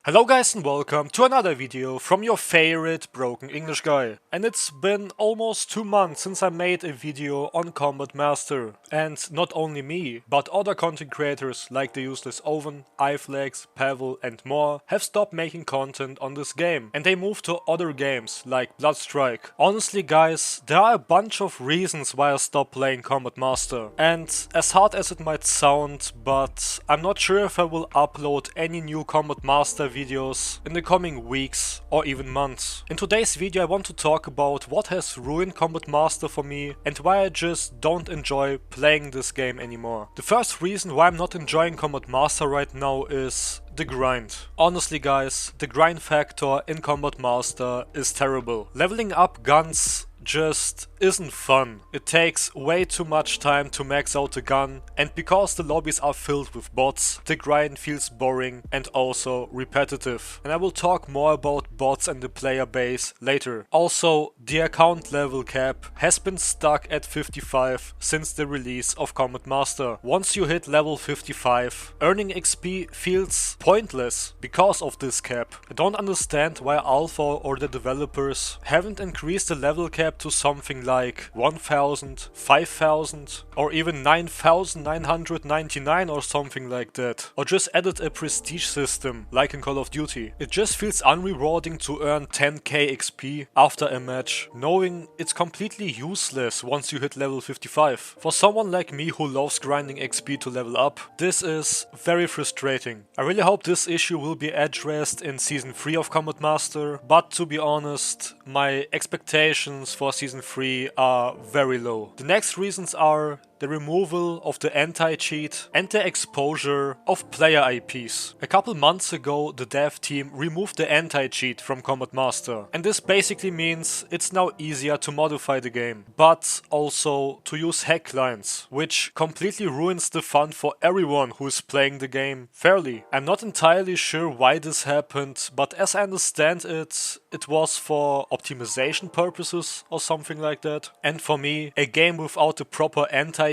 Hello guys and welcome to another video from your favorite broken English guy. And it's been almost 2 months since I made a video on Combat Master. And not only me, but other content creators like the Useless Oven, iFlex, Pavel and more have stopped making content on this game. And they moved to other games like Bloodstrike. Honestly guys, there are a bunch of reasons why I stopped playing Combat Master. And as hard as it might sound, but I'm not sure if I will upload any new Combat Master videos in the coming weeks or even months. In today's video I want to talk about what has ruined Combat Master for me and why I just don't enjoy playing this game anymore. The first reason why I'm not enjoying Combat Master right now is the grind. Honestly guys, the grind factor in Combat Master is terrible. Leveling up guns just isn't fun. It takes way too much time to max out the gun, and because the lobbies are filled with bots, the grind feels boring and also repetitive. And I will talk more about bots and the player base later. Also, the account level cap has been stuck at 55 since the release of Combat Master. Once you hit level 55, earning XP feels pointless because of this cap. I don't understand why Alpha or the developers haven't increased the level cap to something like 1000, 5000 or even 9999 or something like that. Or just added a prestige system like in Call of Duty. It just feels unrewarding to earn 10k XP after a match, knowing it's completely useless once you hit level 55. For someone like me who loves grinding XP to level up, this is very frustrating. I really hope this issue will be addressed in Season 3 of Combat Master, but to be honest, my expectations for Season 3 are very low. The next reasons are the removal of the anti-cheat and the exposure of player IPs. A couple months ago, the dev team removed the anti-cheat from Combat Master, and this basically means it's now easier to modify the game, but also to use hack clients, which completely ruins the fun for everyone who is playing the game fairly. I'm not entirely sure why this happened, but as I understand it, it was for optimization purposes or something like that. And for me, a game without a proper anti-cheat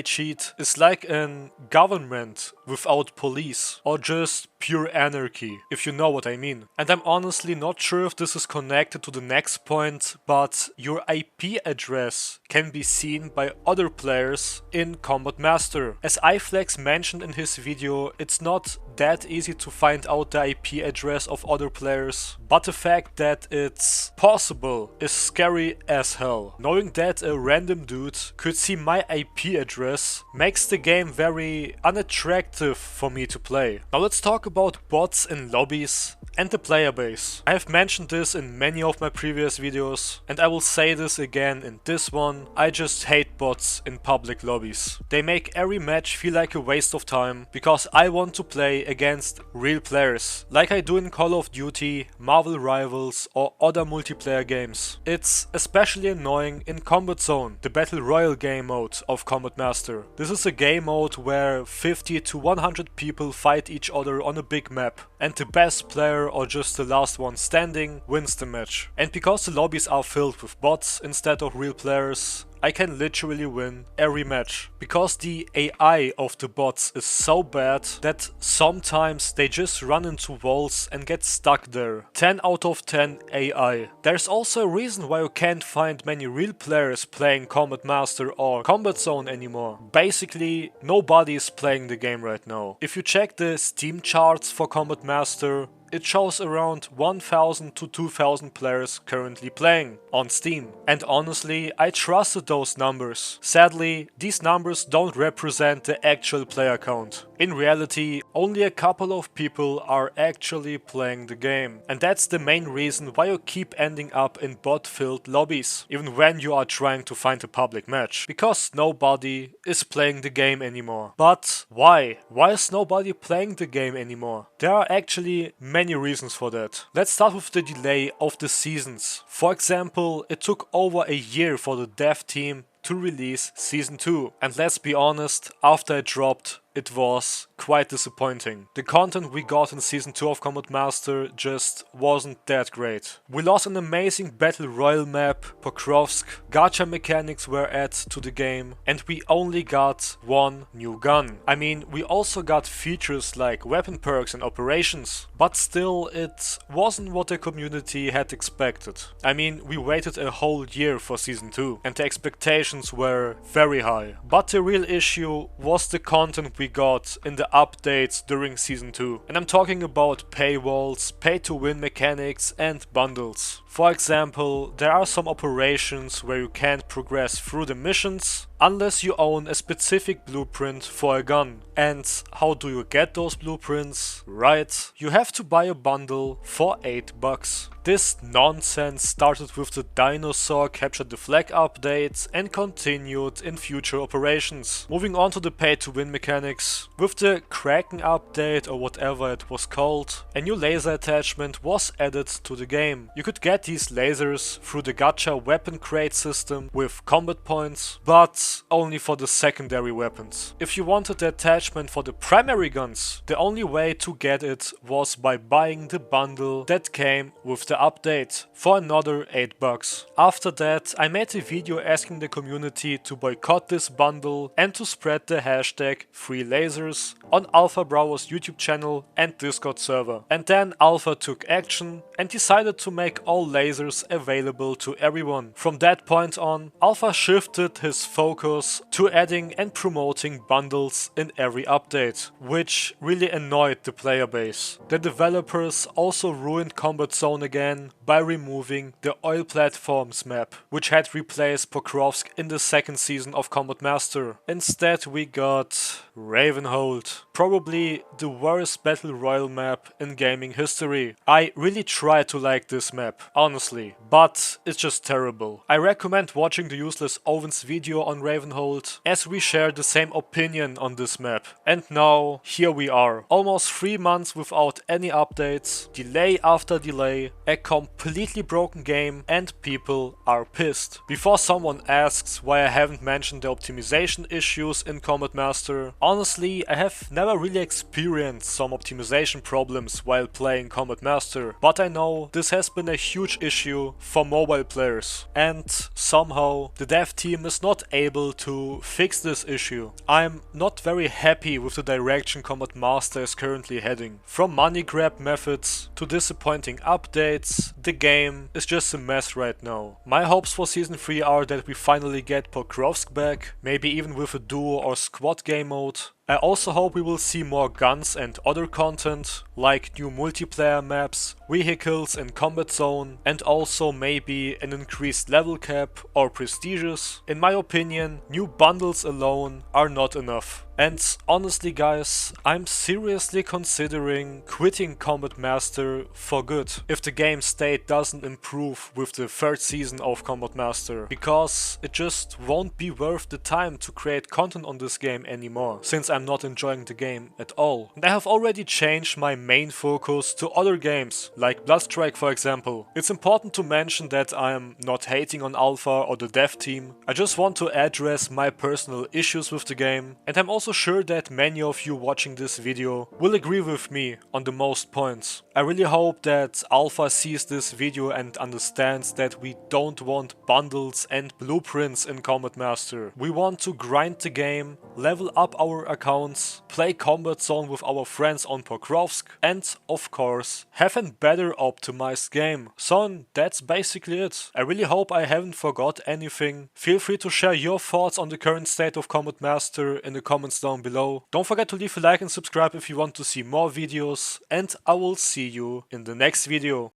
is like a government without police, or just pure anarchy, if you know what I mean. And I'm honestly not sure if this is connected to the next point, but your IP address can be seen by other players in Combat Master. As iFlex mentioned in his video, it's not that easy to find out the IP address of other players, but the fact that it's possible is scary as hell. Knowing that a random dude could see my IP address makes the game very unattractive for me to play. Now let's talk about bots in lobbies and the player base. I have mentioned this in many of my previous videos, and I will say this again in this one. I just hate bots in public lobbies. They make every match feel like a waste of time because I want to play against real players, like I do in Call of Duty, Marvel Rivals or other multiplayer games. It's especially annoying in Combat Zone, the Battle Royale game mode of Combat Master. This is a game mode where 50 to 100 people fight each other on a big map, and the best player or just the last one standing wins the match. And because the lobbies are filled with bots instead of real players, I can literally win every match. Because the AI of the bots is so bad that sometimes they just run into walls and get stuck there. 10 out of 10 AI. There's also a reason why you can't find many real players playing Combat Master or Combat Zone anymore. Basically, nobody is playing the game right now. If you check the Steam charts for Combat Master, it shows around 1000 to 2000 players currently playing on Steam. And honestly, I trusted those numbers. Sadly, these numbers don't represent the actual player count. In reality, only a couple of people are actually playing the game. And that's the main reason why you keep ending up in bot-filled lobbies, even when you are trying to find a public match. Because nobody is playing the game anymore. But why? Why is nobody playing the game anymore? There are actually many reasons for that. Let's start with the delay of the seasons. For example, it took over a year for the dev team to release Season 2. And let's be honest, after it dropped, it was quite disappointing. The content we got in Season 2 of Combat Master just wasn't that great. We lost an amazing Battle Royale map, Pokrovsk, gacha mechanics were added to the game, and we only got one new gun. I mean, we also got features like weapon perks and operations, but still it wasn't what the community had expected. I mean, we waited a whole year for Season 2 and the expectations were very high. But the real issue was the content we got in the updates during Season 2. And I'm talking about paywalls, pay-to-win mechanics and bundles. For example, there are some operations where you can't progress through the missions unless you own a specific blueprint for a gun. And how do you get those blueprints? Right, you have to buy a bundle for $8. This nonsense started with the Dinosaur Capture the Flag updates and continued in future operations. Moving on to the pay-to-win mechanics. With the Kraken update or whatever it was called, a new laser attachment was added to the game. You could get these lasers through the gacha weapon crate system with combat points, but only for the secondary weapons. If you wanted the attachment for the primary guns, the only way to get it was by buying the bundle that came with the update for another $8. After that, I made a video asking the community to boycott this bundle and to spread the hashtag #FreeLasers on Alpha Brower's YouTube channel and Discord server. And then Alpha took action and decided to make all lasers available to everyone. From that point on, Alpha shifted his focus to adding and promoting bundles in every update, which really annoyed the player base. The developers also ruined Combat Zone again by removing the Oil Platforms map, which had replaced Pokrovsk in the second season of Combat Master. Instead we got Ravenhold, probably the worst Battle Royale map in gaming history. I really try to like this map, honestly, but it's just terrible. I recommend watching the Useless Owens video on Ravenhold, as we share the same opinion on this map. And now, here we are, almost 3 months without any updates, delay after delay, a completely broken game, and people are pissed. Before someone asks why I haven't mentioned the optimization issues in Combat Master, honestly, I have never really experienced some optimization problems while playing Combat Master, but I know this has been a huge issue for mobile players, and somehow the dev team is not able to fix this issue. I'm not very happy with the direction Combat Master is currently heading. From money grab methods to disappointing updates, the game is just a mess right now. My hopes for Season 3 are that we finally get Pokrovsk back, maybe even with a duo or squad game mode. I also hope we will see more guns and other content, like new multiplayer maps, vehicles in Combat Zone, and also maybe an increased level cap or prestiges. In my opinion, new bundles alone are not enough. And honestly guys, I'm seriously considering quitting Combat Master for good if the game state doesn't improve with the third season of Combat Master, because it just won't be worth the time to create content on this game anymore, since I'm not enjoying the game at all. And I have already changed my main focus to other games, like Bloodstrike for example. It's important to mention that I'm not hating on Alpha or the dev team, I just want to address my personal issues with the game, and I'm also sure that many of you watching this video will agree with me on the most points. I really hope that Alpha sees this video and understands that we don't want bundles and blueprints in Combat Master. We want to grind the game, level up our accounts, play Combat Zone with our friends on Pokrovsk, and of course have a better optimized game. So that's basically it. I really hope I haven't forgot anything. Feel free to share your thoughts on the current state of Combat Master in the comments down below. Don't forget to leave a like and subscribe if you want to see more videos, and I will see you in the next video.